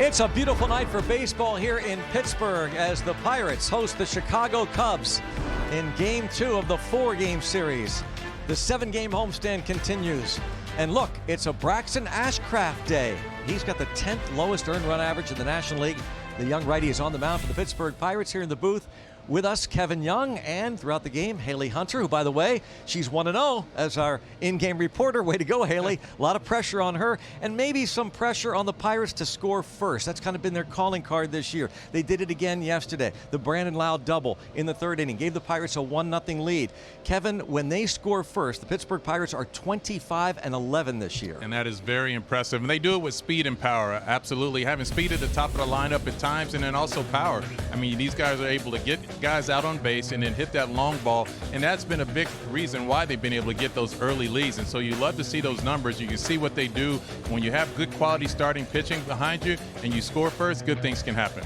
It's a beautiful night for baseball here in Pittsburgh as the Pirates host the Chicago Cubs in Game 2 of the 4-game series. The 7-game homestand continues. And look, it's a Braxton Ashcraft day. He's got the 10th lowest earned run average in the National League. The young righty is on the mound for the Pittsburgh Pirates. Here in the booth with us, Kevin Young, and throughout the game, Haley Hunter, who, by the way, she's 1-0 as our in-game reporter. Way to go, Haley. A lot of pressure on her, and maybe some pressure on the Pirates to score first. That's kind of been their calling card this year. They did it again yesterday. The Brandon Lowe double in the 3rd inning gave the Pirates a 1-0 lead. Kevin, when they score first, the Pittsburgh Pirates are 25-11 this year. And that is very impressive. And they do it with speed and power. Absolutely. Having speed at the top of the lineup at times, and then also power. I mean, these guys are able to get guys out on base and then hit that long ball, and that's been a big reason why they've been able to get those early leads. And so you love to see those numbers. You can see what they do when you have good quality starting pitching behind you and you score first. Good things can happen.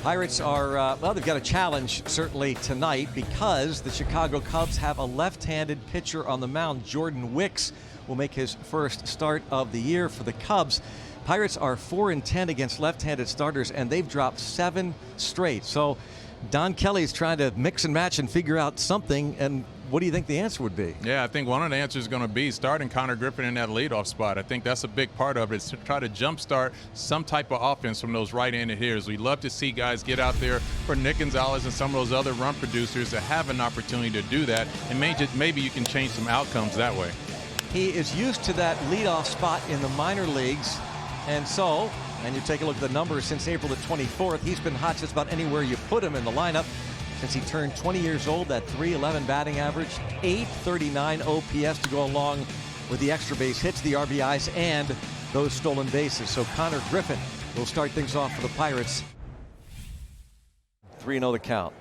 Pirates are, well, they've got a challenge certainly tonight because the Chicago Cubs have a left-handed pitcher on the mound. Jordan Wicks will make his first start of the year for the Cubs. Pirates are 4-10 against left-handed starters, and they've dropped 7 straight. So Don Kelly's trying to mix and match and figure out something, and what do you think the answer would be? Yeah, I think one of the answers is going to be starting Connor Griffin in that leadoff spot. I think that's a big part of it, is to try to jumpstart some type of offense from those right-handed hitters. We love to see guys get out there for Nick Gonzalez and some of those other run producers that have an opportunity to do that, and maybe you can change some outcomes that way. He is used to that leadoff spot in the minor leagues. And so, and you take a look at the numbers since April the 24th, he's been hot just about anywhere you put him in the lineup. Since he turned 20 years old, that .311 batting average, .839 OPS to go along with the extra base hits, the RBIs, and those stolen bases. So Connor Griffin will start things off for the Pirates. 3-0 the count.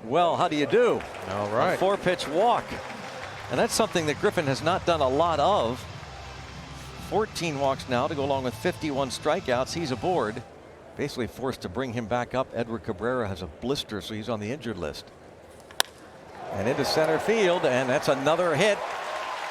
Well, how do you do? All right. A 4-pitch walk. And that's something that Griffin has not done a lot of. 14 walks now to go along with 51 strikeouts. He's aboard. Basically forced to bring him back up. Edward Cabrera has a blister, so he's on the injured list. And into center field, and that's another hit.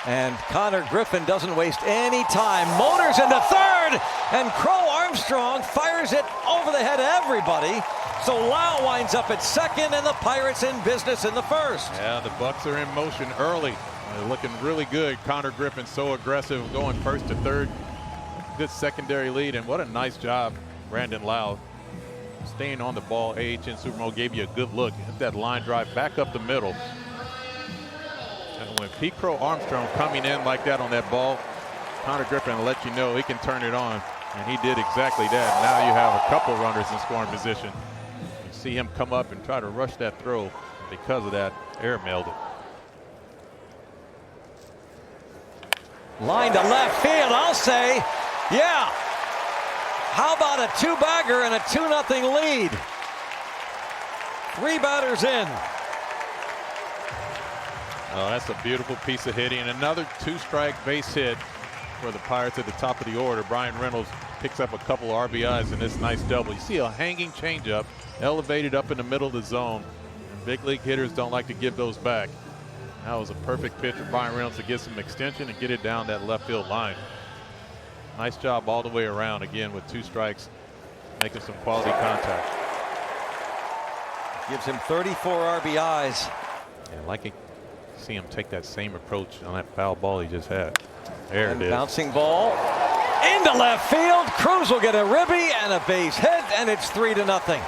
And Connor Griffin doesn't waste any time. Motors into third, and Crow Armstrong fires it over the head of everybody. So Lowe winds up at second, and the Pirates in business in the first. Yeah, the Bucks are in motion early. They're looking really good. Connor Griffin so aggressive, going first to third. Good secondary lead, and what a nice job, Brandon Lowe. Staying on the ball. AHN Supermo gave you a good look. Hit that line drive back up the middle. And when Pete Crow Armstrong coming in like that on that ball, Connor Griffin will let you know he can turn it on. And he did exactly that. Now you have a couple runners in scoring position. You see him come up and try to rush that throw. Because of that, airmailed it. Line to left field, I'll say. Yeah. How about a 2-bagger and a 2-0 lead? 3 batters in. Oh, that's a beautiful piece of hitting. Another 2-strike base hit for the Pirates at the top of the order. Brian Reynolds picks up a couple RBIs in this nice double. You see a hanging changeup elevated up in the middle of the zone. And big league hitters don't like to give those back. That was a perfect pitch for Brian Reynolds to get some extension and get it down that left field line. Nice job all the way around, again with 2 strikes, making some quality contact. Gives him 34 RBIs. Yeah, like to see him take that same approach on that foul ball he just had. There it is. Bouncing ball into left field. Cruz will get a ribby and a base hit, and it's 3-0. Yeah,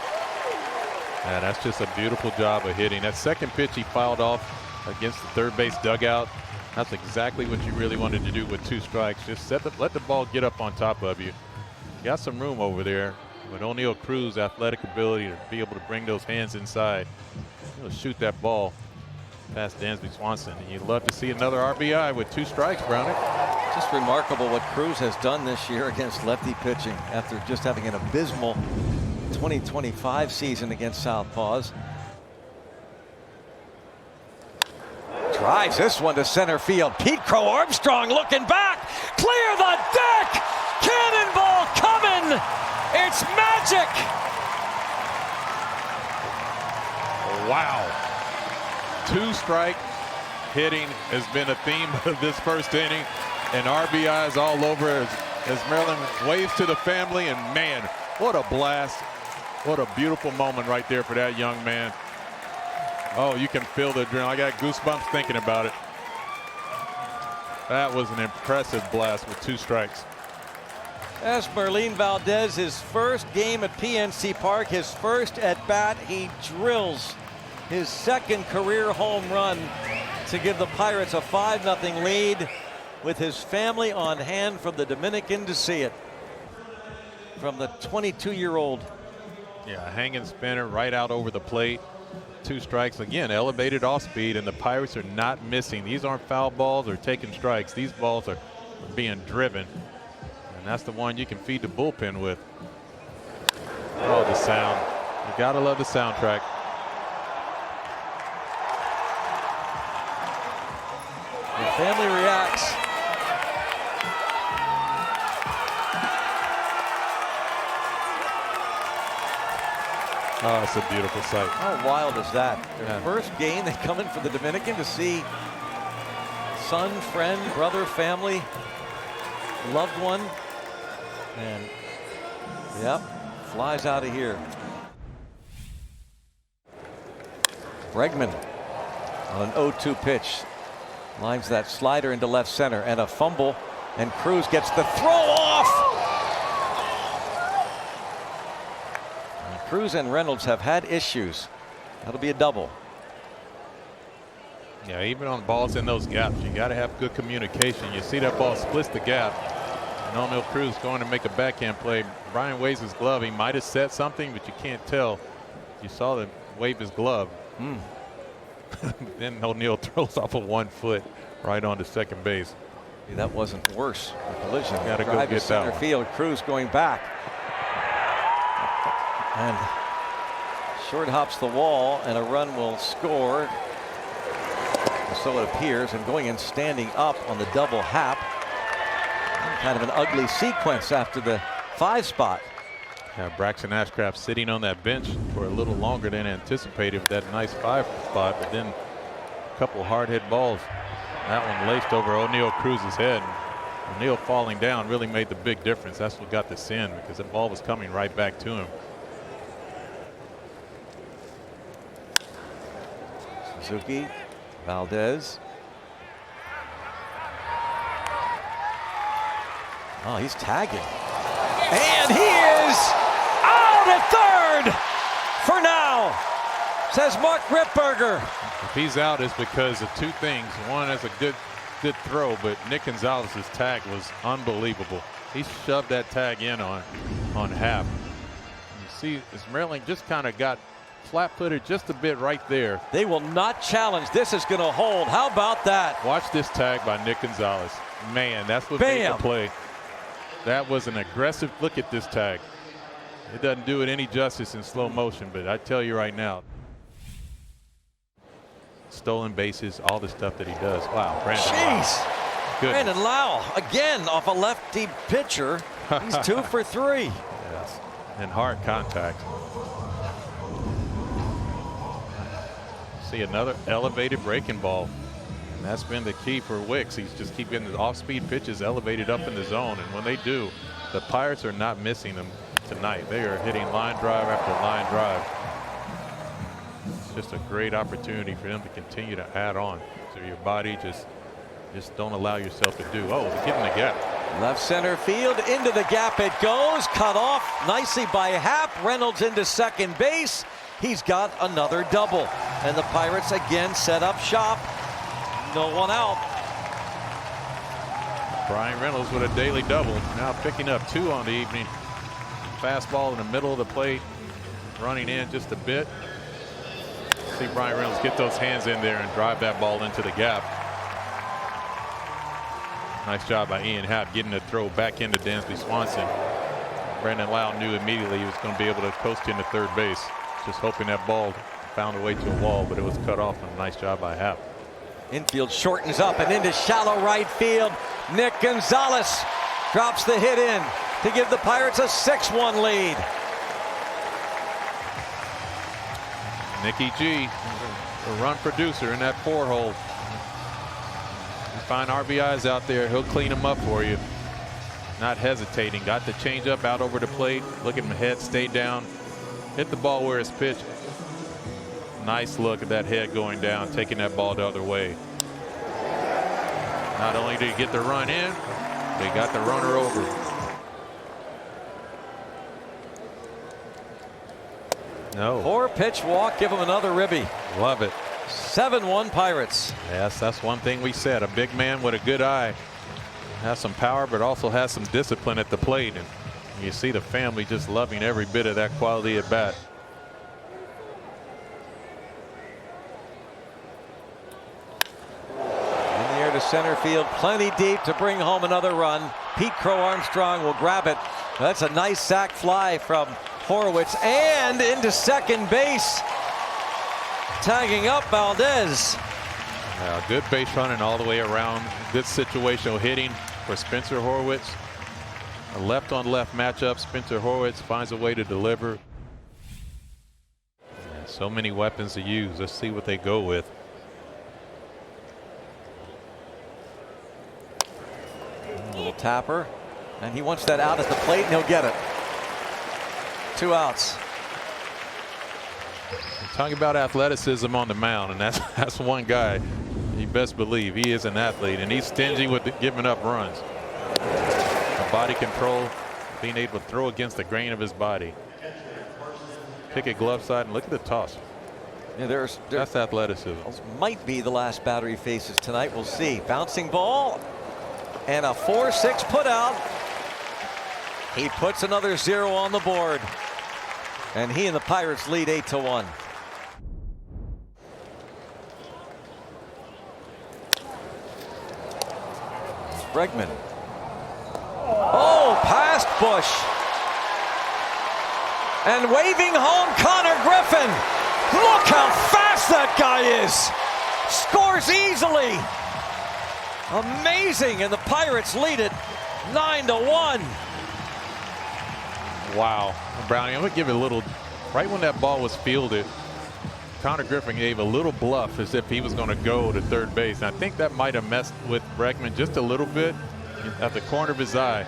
that's just a beautiful job of hitting. That second pitch he fouled off against the third base dugout. That's exactly what you really wanted to do with 2 strikes. Just let the ball get up on top of you. You got some room over there. With O'Neal Cruz's athletic ability to be able to bring those hands inside, he'll shoot that ball past Dansby Swanson. And you'd love to see another RBI with 2 strikes, Browning. Just remarkable what Cruz has done this year against lefty pitching after just having an abysmal 2025 season against Southpaws. Drives this one to center field. Pete Crow Armstrong looking back. Clear the deck. Cannonball coming. It's magic. Wow. 2-strike hitting has been a theme of this first inning. And RBIs all over as Maryland waves to the family. And man, what a blast. What a beautiful moment right there for that young man. Oh, you can feel the adrenaline. I got goosebumps thinking about it. That was an impressive blast with 2 strikes. As Merlin Valdez, his first game at PNC Park, his first at bat, he drills his second career home run to give the Pirates a 5-0 lead, with his family on hand from the Dominican to see it. From the 22-year-old. Yeah, hanging spinner right out over the plate. 2 strikes again, elevated off speed, and the Pirates are not missing. These aren't foul balls or taking strikes. These balls are being driven, and that's the one you can feed the bullpen with. Oh, the sound. You gotta love the soundtrack. The family reacts. Oh, it's a beautiful sight. How wild is that? Their first game, they come in for the Dominican to see son, friend, brother, family, loved one, and yep, flies out of here. Bregman on an 0-2 pitch lines that slider into left center, and a fumble, and Cruz gets the throw off. Cruz and Reynolds have had issues. That'll be a double. Yeah, even on balls in those gaps, you got to have good communication. You see that ball splits the gap. And O'Neal Cruz going to make a backhand play. Brian waves his glove. He might have said something, but you can't tell. You saw him wave his glove. Then O'Neal throws off of 1 foot right onto second base. That wasn't worse. The collision. Got to go Drive to get center that field. Cruz going back. And short hops the wall, and a run will score. So it appears, and going and standing up on the double hap. Kind of an ugly sequence after the 5 spot. Yeah, Braxton Ashcraft sitting on that bench for a little longer than anticipated with that nice 5 spot, but then a couple hard hit balls. That one laced over O'Neal Cruz's head. O'Neal falling down really made the big difference. That's what got this in, because the ball was coming right back to him. Suzuki, Valdez. Oh, he's tagging. And he is out at third for now, says Mark Ripberger. If he's out, it's because of 2 things. One, that's a good throw, but Nick Gonzalez's tag was unbelievable. He shoved that tag in on Hap. You see, as Maryland just kind of got flat-footed just a bit right there. They will not challenge. This is going to hold. How about that? Watch this tag by Nick Gonzalez. Man, that's what made the play. That was an aggressive look at this tag. It doesn't do it any justice in slow motion, but I tell you right now, stolen bases, all the stuff that he does. Wow, Brandon. Jeez. Brandon Lau again off a lefty pitcher. He's 2 for 3. Yes, and hard contact. See another elevated breaking ball, and that's been the key for Wicks. He's just keeping the off-speed pitches elevated up in the zone, and when they do, the Pirates are not missing them tonight. They are hitting line drive after line drive. It's just a great opportunity for them to continue to add on. So your body just don't allow yourself to do. Oh, they're getting the gap. Left center field, into the gap it goes. Cut off nicely by Hap. Reynolds into second base. He's got another double. And the Pirates again set up shop. No one out. Brian Reynolds with a daily double. Now picking up 2 on the evening. Fastball in the middle of the plate. Running in just a bit. See Brian Reynolds get those hands in there and drive that ball into the gap. Nice job by Ian Happ getting the throw back into Dansby Swanson. Brandon Lau knew immediately he was going to be able to coast into third base. Just hoping that ball found a way to a wall, but it was cut off, and a nice job by Happ. Infield shortens up and into shallow right field. Nick Gonzalez drops the hit in to give the Pirates a 6-1 lead. Nicky G, a run producer in that 4-hole. find RBIs out there, he'll clean them up for you. Not hesitating. Got the changeup out over the plate. Look at him ahead, stay down. Hit the ball where it's pitched. Nice look at that head going down, taking that ball the other way. Not only did he get the run in, they got the runner over. No. 4-pitch walk, give him another ribby. Love it. 7-1 Pirates. Yes, that's one thing we said. A big man with a good eye. Has some power, but also has some discipline at the plate. And you see the family just loving every bit of that quality at bat. In the air to center field, plenty deep to bring home another run. Pete Crow Armstrong will grab it. That's a nice sac fly from Horwitz and into second base. Tagging up Valdez. Good base running all the way around. Good situational hitting for Spencer Horwitz. A left on left matchup. Spencer Horwitz finds a way to deliver. And so many weapons to use. Let's see what they go with. A little tapper, and he wants that out at the plate, and he'll get it. 2 outs. Talking about athleticism on the mound, and that's one guy you best believe he is an athlete, and he's stingy with giving up runs. The body control, being able to throw against the grain of his body. Pick it glove side and look at the toss. Yeah, that's athleticism. Might be the last batter he faces tonight. We'll see. Bouncing ball and a 4-6 put out. He puts another 0 on the board, and he and the Pirates lead 8-1. Bregman. Oh, past Bush. And waving home Connor Griffin. Look how fast that guy is. Scores easily. Amazing. And the Pirates lead it 9-1. Wow. Brownie, I'm going to give it a little. Right when that ball was fielded, Connor Griffin gave a little bluff as if he was going to go to third base. And I think that might have messed with Bregman just a little bit at the corner of his eye.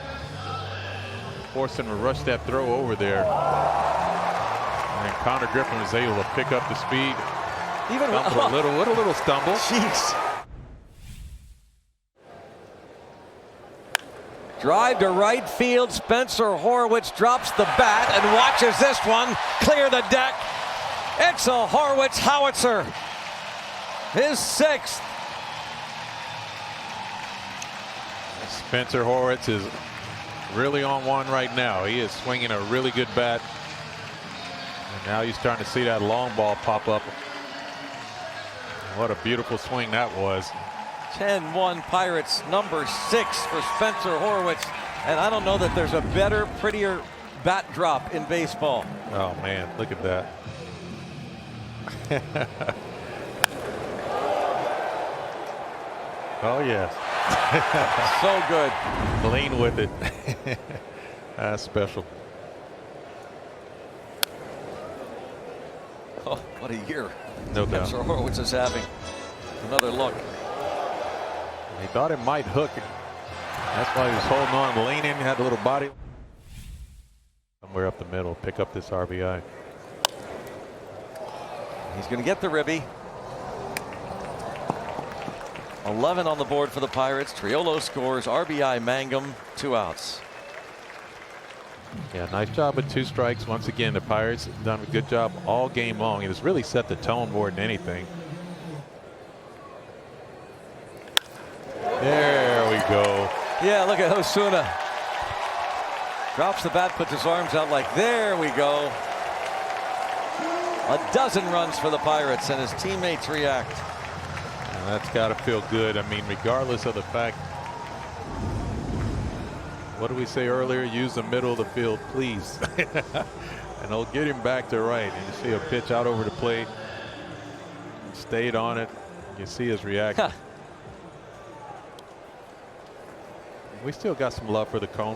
Forced him to rush that throw over there. And Connor Griffin was able to pick up the speed. Even with a little stumble. Jeez. Drive to right field. Spencer Horwitz drops the bat and watches this one clear the deck. It's a Horwitz howitzer. His 6th. Spencer Horwitz is really on one right now. He is swinging a really good bat. And now you're starting to see that long ball pop up. What a beautiful swing that was. 10-1 Pirates, number 6 for Spencer Horwitz. And I don't know that there's a better, prettier bat drop in baseball. Oh, man, look at that. Oh, yes. So good. Lean with it. That's special. Oh, what a year. No doubt. Spencer Horwitz is having. Another look. He thought it might hook. That's why he was holding on, leaning, had a little body. Somewhere up the middle, pick up this RBI. He's going to get the ribby. 11 on the board for the Pirates. Triolo scores. RBI Mangum. 2 outs. Yeah, nice job with 2 strikes. Once again, the Pirates have done a good job all game long. It has really set the tone more than anything. There we go. Yeah, look at Osuna. Drops the bat, puts his arms out like, there we go. A dozen runs for the Pirates, and his teammates react. And that's got to feel good. I mean, regardless of the fact, what did we say earlier? Use the middle of the field, please. And they'll get him back to right. And you see a pitch out over the plate. Stayed on it. You see his reaction. We still got some love for the cone.